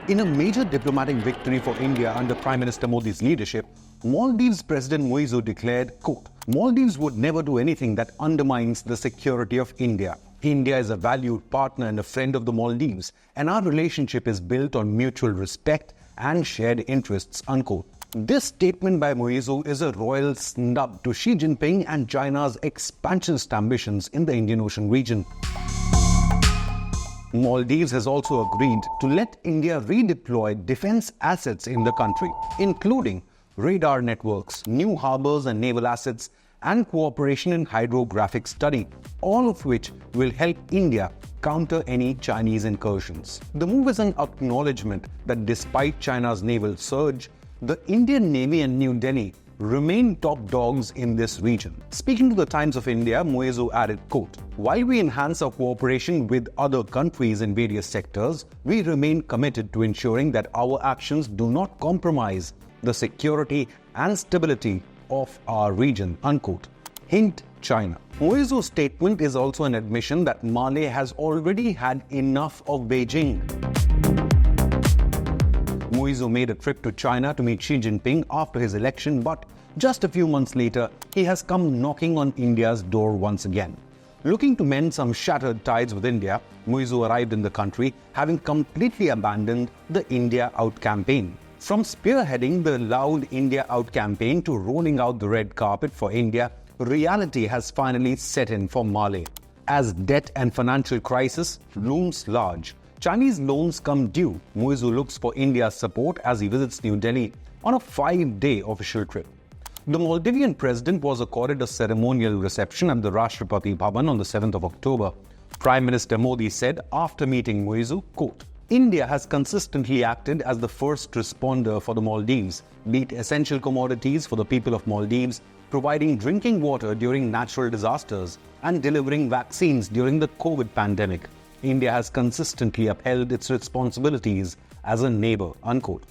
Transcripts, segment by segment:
In a major diplomatic victory for India under Prime Minister Modi's leadership, Maldives President Muizzu declared, quote, Maldives would never do anything that undermines the security of India. India is a valued partner and a friend of the Maldives, and our relationship is built on mutual respect and shared interests, unquote. This statement by Muizzu is a royal snub to Xi Jinping and China's expansionist ambitions in the Indian Ocean region. Maldives has also agreed to let India redeploy defense assets in the country, including radar networks, new harbors and naval assets, and cooperation in hydrographic study, all of which will help India counter any Chinese incursions. The move is an acknowledgement that despite China's naval surge, the Indian Navy and New Delhi remain top dogs in this region. Speaking to the Times of India, Muizzu added, quote, while we enhance our cooperation with other countries in various sectors, we remain committed to ensuring that our actions do not compromise the security and stability of our region, unquote. Hint, China. Muizzu's statement is also an admission that Mali has already had enough of Beijing. Muizzu made a trip to China to meet Xi Jinping after his election, but just a few months later, he has come knocking on India's door once again. Looking to mend some shattered ties with India, Muizzu arrived in the country having completely abandoned the India Out campaign. From spearheading the loud India Out campaign to rolling out the red carpet for India, reality has finally set in for Mali. As debt and financial crisis looms large, Chinese loans come due, Muizzu looks for India's support as he visits New Delhi on a 5-day official trip. The Maldivian president was accorded a ceremonial reception at the Rashtrapati Bhavan on the 7th of October. Prime Minister Modi said after meeting Muizzu, quote, India has consistently acted as the first responder for the Maldives, be it essential commodities for the people of Maldives, providing drinking water during natural disasters, and delivering vaccines during the COVID pandemic. India has consistently upheld its responsibilities as a neighbor, unquote.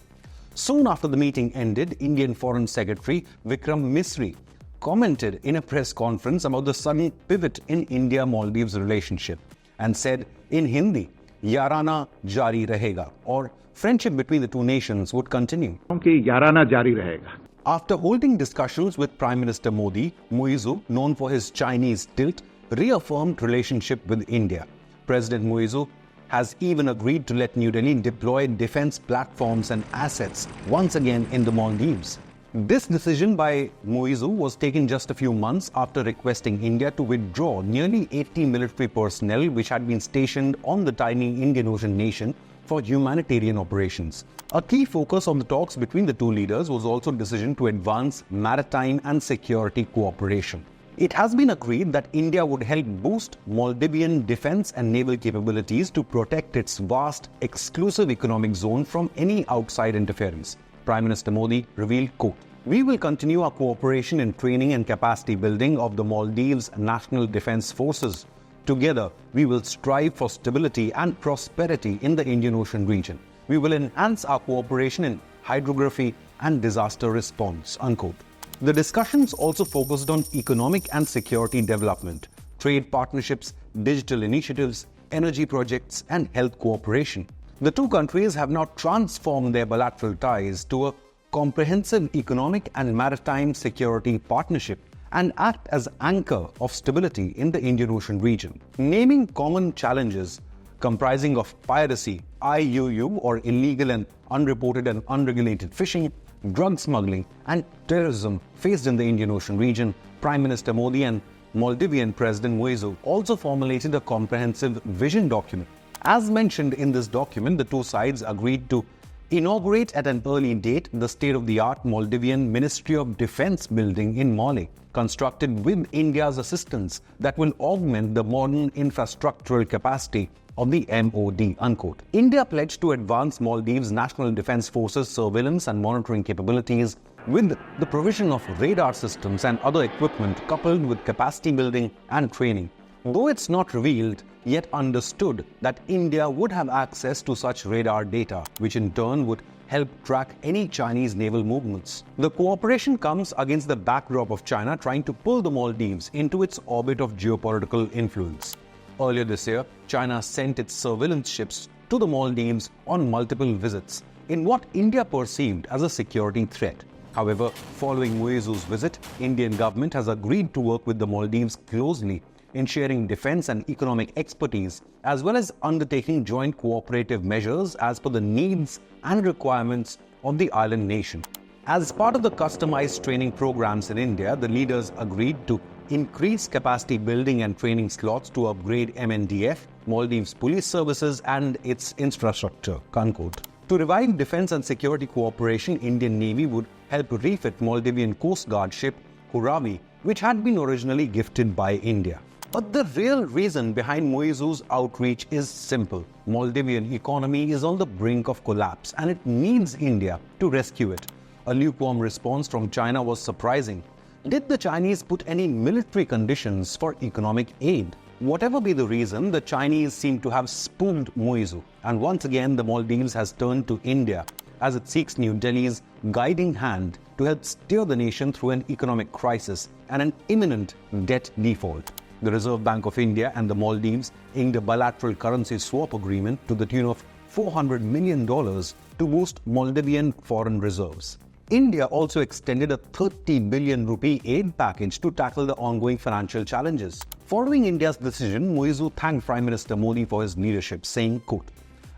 Soon after the meeting ended, Indian Foreign Secretary Vikram Misri commented in a press conference about the sudden pivot in India-Maldives relationship and said in Hindi, Yarana jari rahega, or friendship between the two nations would continue. Yarana jari rahega. After holding discussions with Prime Minister Modi, Muizzu, known for his Chinese tilt, reaffirmed relationship with India. President Muizzu has even agreed to let New Delhi deploy defense platforms and assets once again in the Maldives. This decision by Muizzu was taken just a few months after requesting India to withdraw nearly 80 military personnel which had been stationed on the tiny Indian Ocean nation for humanitarian operations. A key focus of the talks between the two leaders was also a decision to advance maritime and security cooperation. It has been agreed that India would help boost Maldivian defense and naval capabilities to protect its vast, exclusive economic zone from any outside interference. Prime Minister Modi revealed, quote, we will continue our cooperation in training and capacity building of the Maldives National Defense Forces. Together, we will strive for stability and prosperity in the Indian Ocean region. We will enhance our cooperation in hydrography and disaster response, unquote. The discussions also focused on economic and security development, trade partnerships, digital initiatives, energy projects, and health cooperation. The two countries have now transformed their bilateral ties to a comprehensive economic and maritime security partnership and act as anchor of stability in the Indian Ocean region. Naming common challenges comprising of piracy, IUU or illegal and unreported and unregulated fishing, drug smuggling and terrorism faced in the Indian Ocean region, Prime Minister Modi and Maldivian President Muizzu also formulated a comprehensive vision document. As mentioned in this document, the two sides agreed to inaugurate at an early date the state-of-the-art Maldivian Ministry of Defense building in Mali, constructed with India's assistance that will augment the modern infrastructural capacity of the MOD, unquote. India pledged to advance Maldives' National Defense Forces surveillance and monitoring capabilities with the provision of radar systems and other equipment coupled with capacity building and training. Though it's not revealed, yet understood that India would have access to such radar data, which in turn would help track any Chinese naval movements. The cooperation comes against the backdrop of China trying to pull the Maldives into its orbit of geopolitical influence. Earlier this year, China sent its surveillance ships to to the Maldives on multiple visits in what India perceived as a security threat. However, following Muizzu's visit, Indian government has agreed to work with the Maldives closely in sharing defense and economic expertise, as well as undertaking joint cooperative measures as per the needs and requirements of the island nation. As part of the customized training programs in India, the leaders agreed to increase capacity building and training slots to upgrade MNDF, Maldives police services and its infrastructure. Unquote. To revive defense and security cooperation, Indian Navy would help refit Maldivian Coast Guard ship Huravi, which had been originally gifted by India. But the real reason behind Muizzu's outreach is simple. Maldivian economy is on the brink of collapse and it needs India to rescue it. A lukewarm response from China was surprising. Did the Chinese put any military conditions for economic aid? Whatever be the reason, the Chinese seem to have spooned Muizzu, and once again the Maldives has turned to India as it seeks New Delhi's guiding hand to help steer the nation through an economic crisis and an imminent debt default. The Reserve Bank of India and the Maldives inked a bilateral currency swap agreement to the tune of $400 million to boost Maldivian foreign reserves. India also extended a 30 billion rupee aid package to tackle the ongoing financial challenges. Following India's decision, Muizzu thanked Prime Minister Modi for his leadership, saying, quote,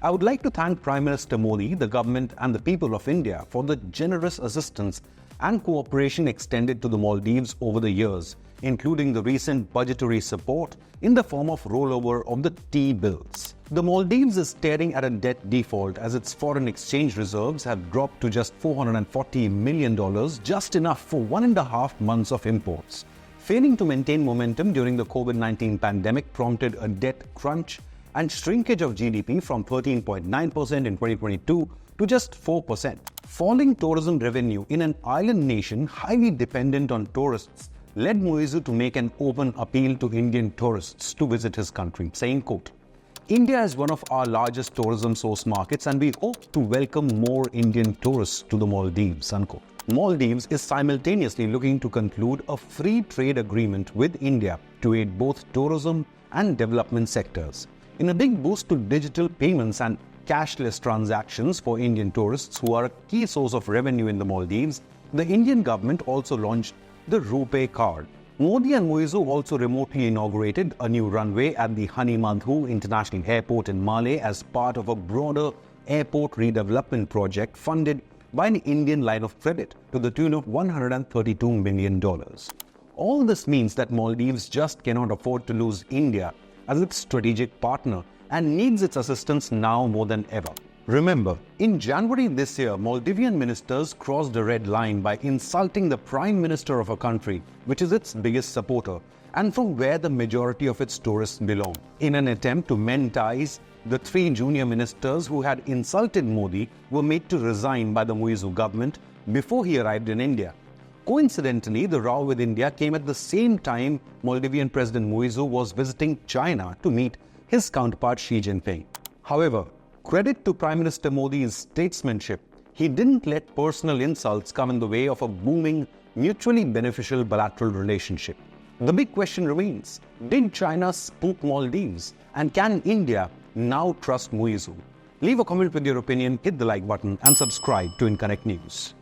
"I would like to thank Prime Minister Modi, the government and the people of India for the generous assistance and cooperation extended to the Maldives over the years, including the recent budgetary support in the form of rollover of the T-bills. The Maldives is staring at a debt default as its foreign exchange reserves have dropped to just $440 million, just enough for 1.5 months of imports. Failing to maintain momentum during the COVID-19 pandemic prompted a debt crunch and shrinkage of GDP from 13.9% in 2022 to just 4%. Falling tourism revenue in an island nation highly dependent on tourists led Muizzu to make an open appeal to Indian tourists to visit his country, saying, quote, "India is one of our largest tourism source markets and we hope to welcome more Indian tourists to the Maldives." Unquote. Maldives is simultaneously looking to conclude a free trade agreement with India to aid both tourism and development sectors. In a big boost to digital payments and cashless transactions for Indian tourists who are a key source of revenue in the Maldives, the Indian government also launched the RuPay card. Modi and Muizzu also remotely inaugurated a new runway at the Hani Madhu International Airport in Malé as part of a broader airport redevelopment project funded by an Indian line of credit to the tune of $132 million. All this means that Maldives just cannot afford to lose India as its strategic partner and needs its assistance now more than ever. Remember, in January this year, Maldivian ministers crossed a red line by insulting the Prime Minister of a country, which is its biggest supporter, and from where the majority of its tourists belong. In an attempt to mend ties, the 3 junior ministers who had insulted Modi were made to resign by the Muizzu government before he arrived in India. Coincidentally, the row with India came at the same time Maldivian President Muizzu was visiting China to meet his counterpart Xi Jinping. However, credit to Prime Minister Modi's statesmanship, he didn't let personal insults come in the way of a booming, mutually beneficial bilateral relationship. The big question remains, did China spook Maldives? And can India now trust Muizzu? Leave a comment with your opinion, hit the like button and subscribe to Inconnect News.